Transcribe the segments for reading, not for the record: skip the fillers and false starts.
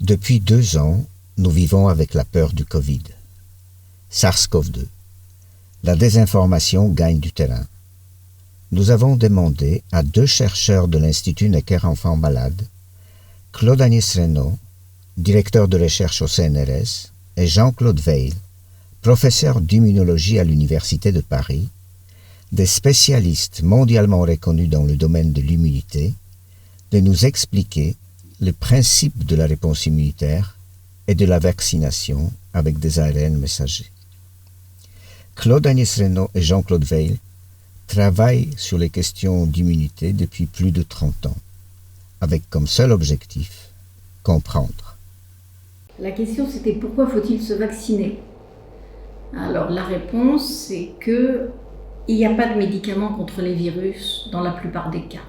Depuis 2 ans, nous vivons avec la peur du Covid. SARS-CoV-2. La désinformation gagne du terrain. Nous avons demandé à 2 chercheurs de l'Institut Necker-Enfants Malades, Claude Agnès Reynaud, directeur de recherche au CNRS, et Jean-Claude Weil, professeur d'immunologie à l'Université de Paris, des spécialistes mondialement reconnus dans le domaine de l'immunité, de nous expliquer le principe de la réponse immunitaire et de la vaccination avec des ARN messagers. Claude Agnès Reynaud et Jean-Claude Weil travaillent sur les questions d'immunité depuis plus de 30 ans, avec comme seul objectif comprendre. La question c'était pourquoi faut-il se vacciner ? Alors la réponse c'est qu'il n'y a pas de médicament contre les virus dans la plupart des cas.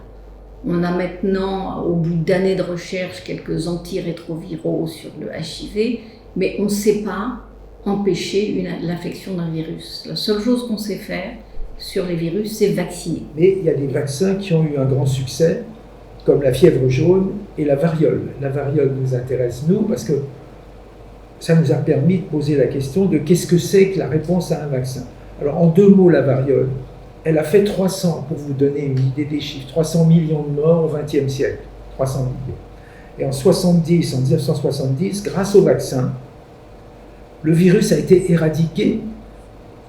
On a maintenant, au bout d'années de recherche, quelques antirétroviraux sur le HIV, mais on ne sait pas empêcher l'infection d'un virus. La seule chose qu'on sait faire sur les virus, c'est vacciner. Mais il y a des vaccins qui ont eu un grand succès, comme la fièvre jaune et la variole. La variole nous intéresse, nous, parce que ça nous a permis de poser la question de qu'est-ce que c'est que la réponse à un vaccin. Alors, en 2 mots, la variole, elle a fait 300, pour vous donner une idée des chiffres, 300 millions de morts au XXe siècle. 300 millions. Et en 1970, grâce au vaccin, le virus a été éradiqué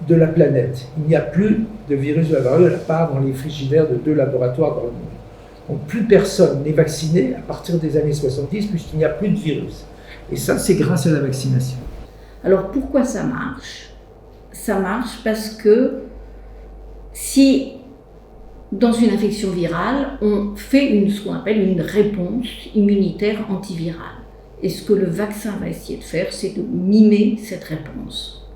de la planète. Il n'y a plus de virus de la variole, à part dans les frigidaires de 2 laboratoires dans le monde. Donc plus personne n'est vacciné à partir des années 70, puisqu'il n'y a plus de virus. Et ça, c'est grâce à la vaccination. Alors pourquoi ça marche ? Ça marche parce que si, dans une infection virale, on fait ce qu'on appelle une réponse immunitaire antivirale. Et ce que le vaccin va essayer de faire, c'est de mimer cette réponse.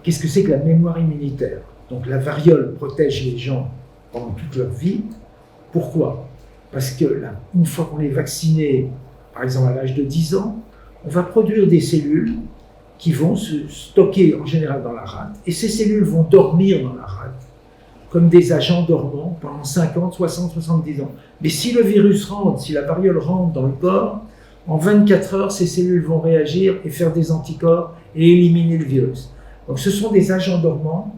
Qu'est-ce que c'est que la mémoire immunitaire ? Donc la variole protège les gens pendant toute leur vie. Pourquoi ? Parce que une fois qu'on est vacciné, par exemple à l'âge de 10 ans, on va produire des cellules qui vont se stocker en général dans la rate. Et ces cellules vont dormir dans la rate, comme des agents dormants pendant 50, 60, 70 ans. Mais si le virus rentre, si la variole rentre dans le corps, en 24 heures, ces cellules vont réagir et faire des anticorps et éliminer le virus. Donc ce sont des agents dormants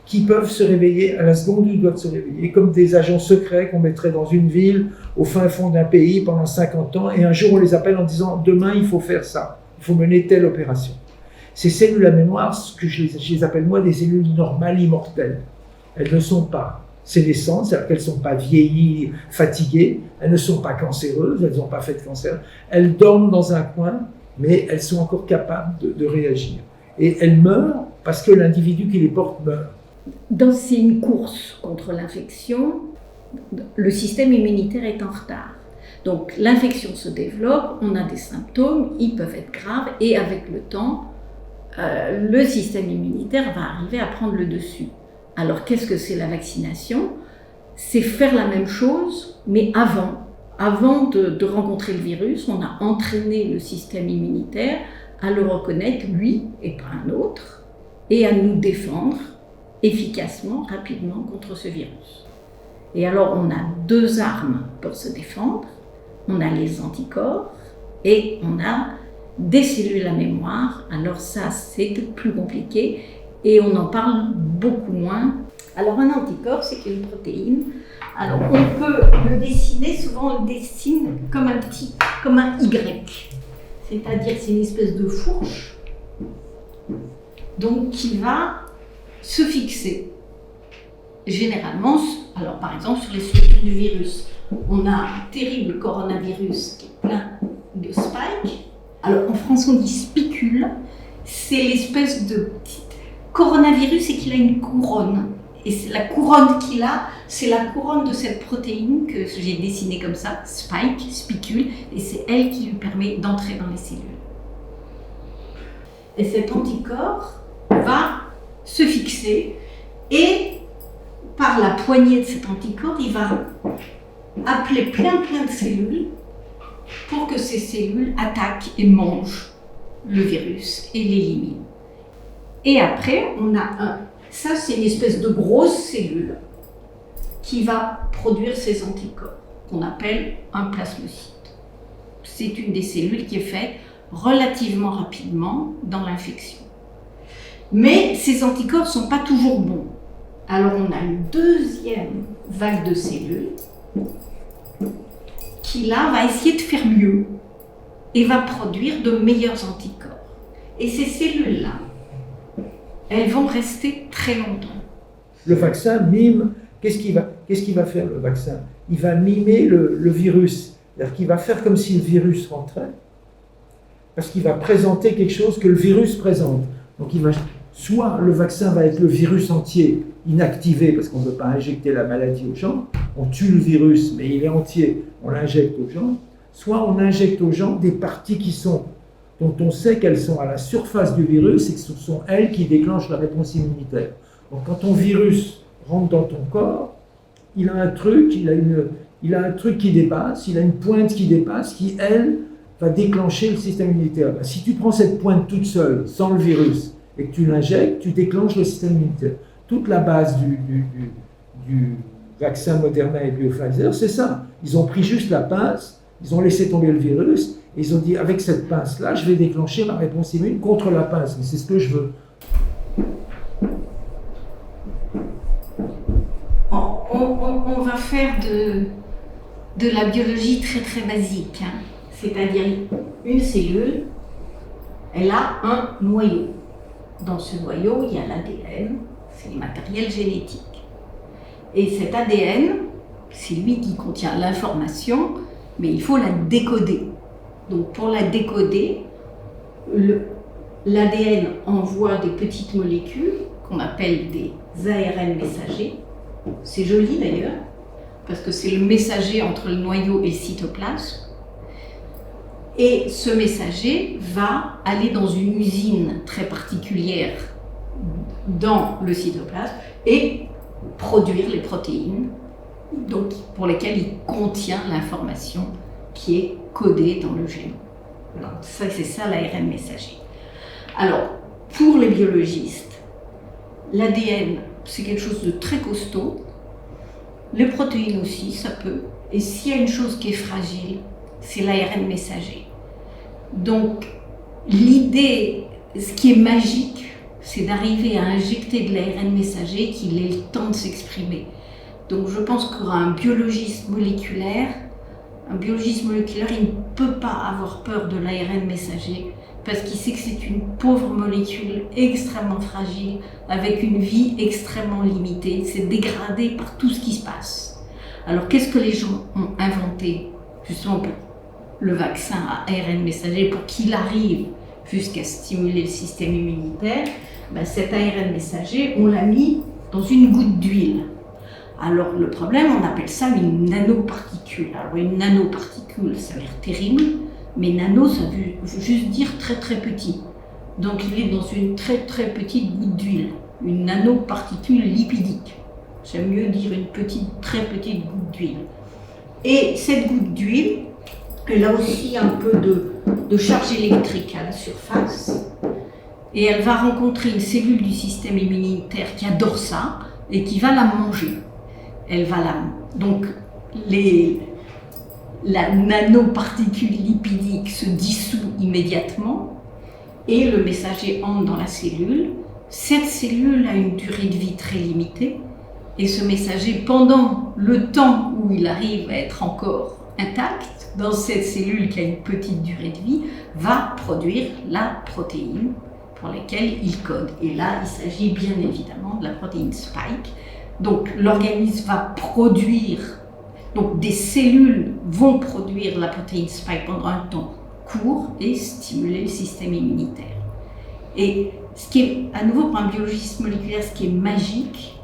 qui peuvent se réveiller à la seconde où ils doivent se réveiller, comme des agents secrets qu'on mettrait dans une ville, au fin fond d'un pays pendant 50 ans, et un jour on les appelle en disant « demain il faut faire ça, il faut mener telle opération ». Ces cellules à mémoire, ce que je les appelle moi des cellules normales immortelles. Elles ne sont pas sénescentes, c'est-à-dire qu'elles ne sont pas vieillies, fatiguées, elles ne sont pas cancéreuses, elles n'ont pas fait de cancer, elles dorment dans un coin, mais elles sont encore capables de réagir. Et elles meurent parce que l'individu qui les porte meurt. C'est une course contre l'infection, le système immunitaire est en retard. Donc l'infection se développe, on a des symptômes, ils peuvent être graves, et avec le temps, le système immunitaire va arriver à prendre le dessus. Alors qu'est-ce que c'est la vaccination ? C'est faire la même chose, mais avant de rencontrer le virus, on a entraîné le système immunitaire à le reconnaître, lui et pas un autre, et à nous défendre efficacement, rapidement contre ce virus. Et alors on a 2 armes pour se défendre, on a les anticorps et on a des cellules à mémoire. Alors ça c'est plus compliqué et on en parle beaucoup moins. Alors un anticorps c'est une protéine. Alors on peut le dessiner, souvent on le dessine comme un Y. C'est-à-dire c'est une espèce de fourche donc qui va se fixer. Généralement, alors par exemple sur les structures du virus, on a un terrible coronavirus qui est plein de spikes. Alors en français on dit spicule, c'est l'espèce de petit coronavirus et qu'il a une couronne. Et c'est la couronne qu'il a, c'est la couronne de cette protéine que j'ai dessinée comme ça, spike, spicule, et c'est elle qui lui permet d'entrer dans les cellules. Et cet anticorps va se fixer et par la poignée de cet anticorps, il va appeler plein de cellules pour que ces cellules attaquent et mangent le virus et l'éliminent. Et après, ça c'est une espèce de grosse cellule qui va produire ces anticorps, qu'on appelle un plasmocyte. c'est une des cellules qui est faite relativement rapidement dans l'infection. Mais ces anticorps ne sont pas toujours bons. Alors on a une deuxième vague de cellules qui là va essayer de faire mieux et va produire de meilleurs anticorps. Et ces cellules-là, elles vont rester très longtemps. Le vaccin mime, qu'est-ce qu'il va faire le vaccin? Il va mimer le virus. C'est-à-dire qu'il va faire comme si le virus rentrait, parce qu'il va présenter quelque chose que le virus présente. Donc soit le vaccin va être le virus entier, inactivé, parce qu'on ne veut pas injecter la maladie aux gens, on tue le virus, mais il est entier, on l'injecte aux gens, soit on injecte aux gens des parties dont on sait qu'elles sont à la surface du virus et que ce sont elles qui déclenchent la réponse immunitaire. Donc quand ton virus rentre dans ton corps, il a un truc qui dépasse, il a une pointe qui dépasse, qui, elle, va déclencher le système immunitaire. Ben, si tu prends cette pointe toute seule, sans le virus, et que tu l'injectes, tu déclenches le système immunitaire. Toute la base du vaccin Moderna et Pfizer, c'est ça. Ils ont pris juste la pince, ils ont laissé tomber le virus, et ils ont dit, avec cette pince-là, je vais déclencher ma réponse immune contre la pince. Mais c'est ce que je veux. On va faire de la biologie très très basique. Hein. C'est-à-dire, une cellule, elle a un noyau. Dans ce noyau, il y a l'ADN, c'est le matériel génétique. Et cet ADN, c'est lui qui contient l'information, mais il faut la décoder. Donc pour la décoder, l'ADN envoie des petites molécules qu'on appelle des ARN messagers. C'est joli d'ailleurs, parce que c'est le messager entre le noyau et le cytoplasme. Et ce messager va aller dans une usine très particulière dans le cytoplasme et produire les protéines donc, pour lesquelles il contient l'information qui est codée dans le génome. Alors, c'est ça l'ARN messager. Alors, pour les biologistes, l'ADN, c'est quelque chose de très costaud. Les protéines aussi, ça peut. Et s'il y a une chose qui est fragile, c'est l'ARN messager. Donc, l'idée, ce qui est magique, c'est d'arriver à injecter de l'ARN messager qu'il ait le temps de s'exprimer. Donc, je pense qu'un biologiste moléculaire, il ne peut pas avoir peur de l'ARN messager parce qu'il sait que c'est une pauvre molécule extrêmement fragile, avec une vie extrêmement limitée. C'est dégradé par tout ce qui se passe. Alors, qu'est-ce que les gens ont inventé, justement, pour le vaccin à ARN messager, pour qu'il arrive jusqu'à stimuler le système immunitaire? Cet ARN messager, on l'a mis dans une goutte d'huile. Alors, le problème, on appelle ça une nanoparticule. Alors, une nanoparticule, ça a l'air terrible, mais nano, ça veut juste dire très très petit. Donc, il est dans une très très petite goutte d'huile, une nanoparticule lipidique. J'aime mieux dire une très petite goutte d'huile. Et cette goutte d'huile, elle a aussi un peu de charge électrique à la surface, et elle va rencontrer une cellule du système immunitaire qui adore ça et qui va la manger. Donc, la nanoparticule lipidique se dissout immédiatement et le messager entre dans la cellule. Cette cellule a une durée de vie très limitée et ce messager, pendant le temps où il arrive à être encore intact, dans cette cellule qui a une petite durée de vie, va produire la protéine pour laquelle il code. Et là, il s'agit bien évidemment de la protéine spike. Donc l'organisme va produire, donc des cellules vont produire la protéine spike pendant un temps court et stimuler le système immunitaire. Et ce qui est, à nouveau pour un biologiste moléculaire, ce qui est magique,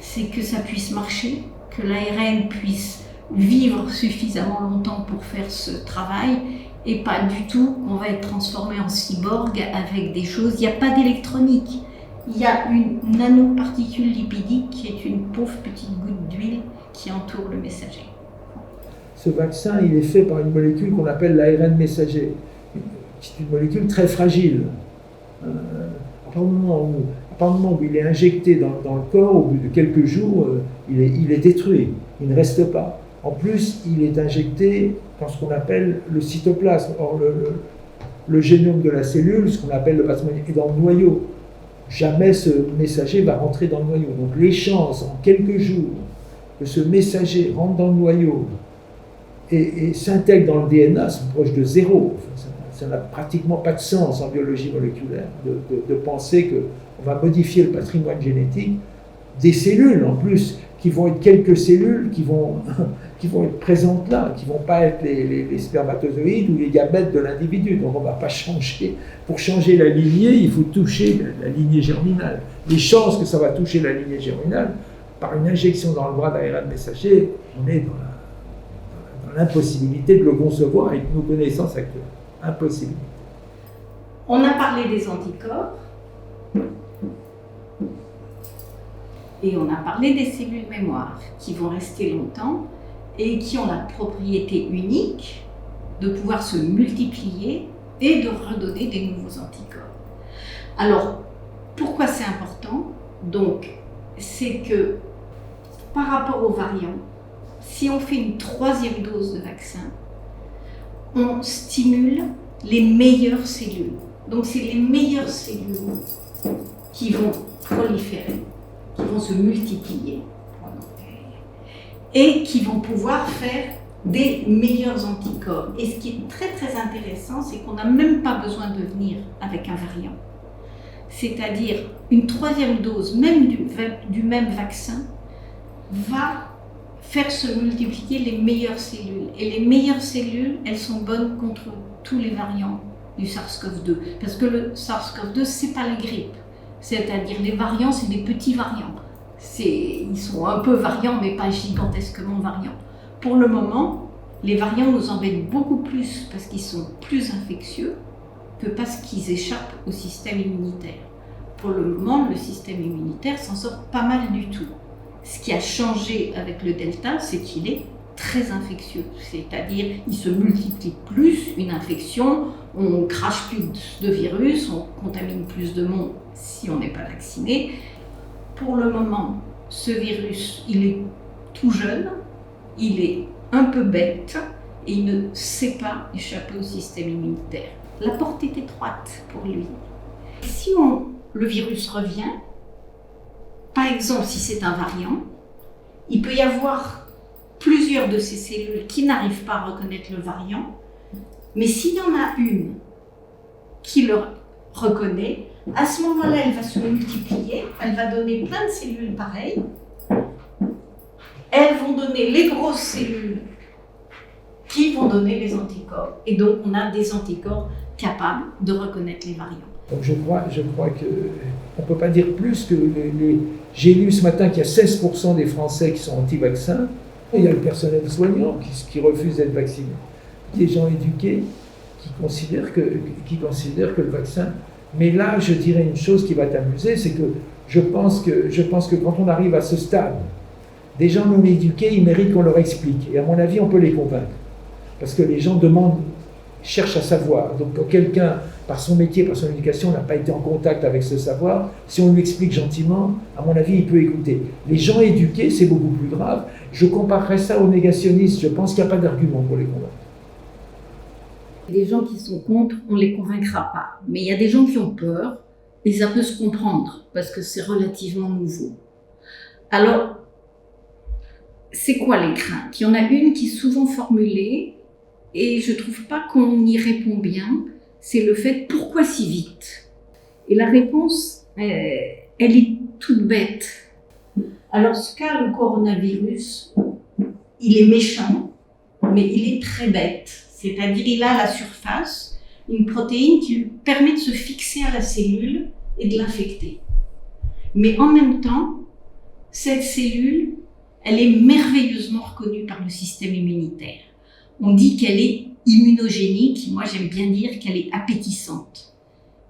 c'est que ça puisse marcher, que l'ARN puisse vivre suffisamment longtemps pour faire ce travail, et pas du tout qu'on va être transformé en cyborg avec des choses. Il n'y a pas d'électronique. Il y a une nanoparticule lipidique qui est une pauvre petite goutte d'huile qui entoure le messager. Ce vaccin, il est fait par une molécule qu'on appelle l'ARN messager. C'est une molécule très fragile. À partir du moment où il est injecté dans le corps, au bout de quelques jours, il est détruit. Il ne reste pas. En plus, il est injecté dans ce qu'on appelle le cytoplasme. Or, le génome de la cellule, ce qu'on appelle le patrimoine, est dans le noyau. Jamais ce messager va rentrer dans le noyau. Donc les chances, en quelques jours, que ce messager rentre dans le noyau et s'intègre dans le DNA sont proches de zéro. Enfin, ça n'a pratiquement pas de sens en biologie moléculaire de penser qu'on va modifier le patrimoine génétique des cellules, en plus, qui vont être quelques cellules qui vont être présentes là, qui ne vont pas être les spermatozoïdes ou les gamètes de l'individu. Donc on ne va pas changer. Pour changer la lignée, il faut toucher la lignée germinale. Les chances que ça va toucher la lignée germinale, par une injection dans le bras d'ARN messager, on est dans l'impossibilité de le concevoir avec nos connaissances actuelles. Impossibilité. On a parlé des anticorps. Et on a parlé des cellules mémoire qui vont rester longtemps et qui ont la propriété unique de pouvoir se multiplier et de redonner des nouveaux anticorps. Alors, pourquoi c'est important? Donc, c'est que par rapport aux variants, si on fait une 3e dose de vaccin, on stimule les meilleures cellules. Donc, c'est les meilleures cellules qui vont proliférer, qui vont se multiplier et qui vont pouvoir faire des meilleurs anticorps. Et ce qui est très très intéressant, c'est qu'on n'a même pas besoin de venir avec un variant. C'est-à-dire une 3e dose, même du même vaccin, va faire se multiplier les meilleures cellules. Et les meilleures cellules, elles sont bonnes contre tous les variants du SARS-CoV-2. Parce que le SARS-CoV-2, c'est pas la grippe. C'est-à-dire les variants, c'est des petits variants. Ils sont un peu variants, mais pas gigantesquement variants. Pour le moment, les variants nous embêtent beaucoup plus parce qu'ils sont plus infectieux que parce qu'ils échappent au système immunitaire. Pour le moment, le système immunitaire s'en sort pas mal du tout. Ce qui a changé avec le Delta, c'est qu'il est très infectieux. C'est-à-dire, il se multiplie plus, une infection, on crache plus de virus, on contamine plus de monde si on n'est pas vacciné. Pour le moment, ce virus, il est tout jeune, il est un peu bête et il ne sait pas échapper au système immunitaire. La porte est étroite pour lui. Si le virus revient, par exemple si c'est un variant, il peut y avoir plusieurs de ces cellules qui n'arrivent pas à reconnaître le variant, mais s'il y en a une qui le reconnaît, à ce moment-là, elle va se multiplier, elle va donner plein de cellules pareilles. Elles vont donner les grosses cellules qui vont donner les anticorps. Et donc, on a des anticorps capables de reconnaître les variants. Donc je crois qu'on ne peut pas dire plus que j'ai lu ce matin qu'il y a 16% des Français qui sont anti-vaccins. Il y a le personnel soignant qui refuse d'être vacciné. Des gens éduqués qui considèrent que le vaccin... Mais là, je dirais une chose qui va t'amuser, c'est que je pense que quand on arrive à ce stade, des gens non éduqués, ils méritent qu'on leur explique. Et à mon avis, on peut les convaincre. Parce que les gens cherchent à savoir. Donc quand quelqu'un, par son métier, par son éducation, n'a pas été en contact avec ce savoir, si on lui explique gentiment, à mon avis, il peut écouter. Les gens éduqués, c'est beaucoup plus grave. Je comparerais ça aux négationnistes. Je pense qu'il n'y a pas d'argument pour les convaincre. Les gens qui sont contre, on ne les convaincra pas. Mais il y a des gens qui ont peur, et ça peut se comprendre, parce que c'est relativement nouveau. Alors, c'est quoi les craintes? Il y en a une qui est souvent formulée, et je ne trouve pas qu'on y répond bien, c'est le fait « pourquoi si vite ?» Et la réponse, elle est toute bête. Alors, ce qu'a le coronavirus, il est méchant, mais il est très bête. C'est-à-dire, il a à la surface une protéine qui lui permet de se fixer à la cellule et de l'infecter. Mais en même temps, cette cellule, elle est merveilleusement reconnue par le système immunitaire. On dit qu'elle est immunogénique, moi j'aime bien dire qu'elle est appétissante.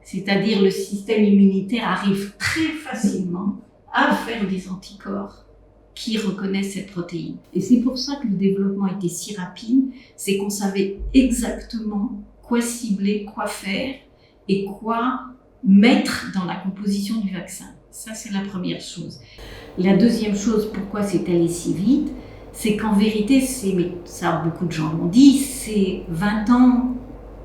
C'est-à-dire, le système immunitaire arrive très facilement à faire des anticorps qui reconnaissent cette protéine. Et c'est pour ça que le développement était si rapide, c'est qu'on savait exactement quoi cibler, quoi faire et quoi mettre dans la composition du vaccin. Ça, c'est la première chose. La deuxième chose, pourquoi c'est allé si vite, c'est qu'en vérité, mais ça beaucoup de gens l'ont dit, c'est 20 ans,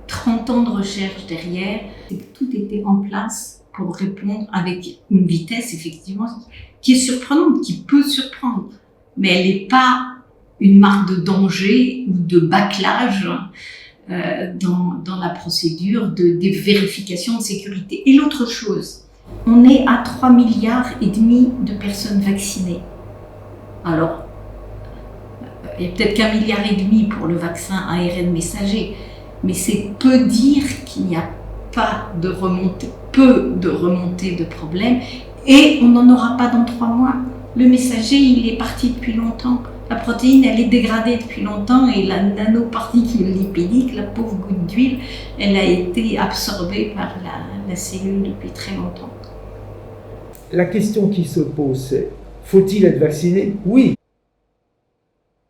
30 ans de recherche derrière, et tout était en place pour répondre avec une vitesse effectivement qui est surprenante, qui peut surprendre, mais elle n'est pas une marque de danger ou de bâclage dans la procédure des vérifications de sécurité. Et l'autre chose, on est à 3,5 milliards de personnes vaccinées. Alors, il y a peut-être qu'1,5 milliard pour le vaccin ARN messager, mais c'est peu dire qu'il n'y a pas de remontée, peu de remontée de problèmes, et on n'en aura pas dans 3 mois. Le messager, il est parti depuis longtemps. La protéine, elle est dégradée depuis longtemps, et la nanoparticule lipidique, la pauvre goutte d'huile, elle a été absorbée par la cellule depuis très longtemps. La question qui se pose, c'est, faut-il être vacciné? Oui.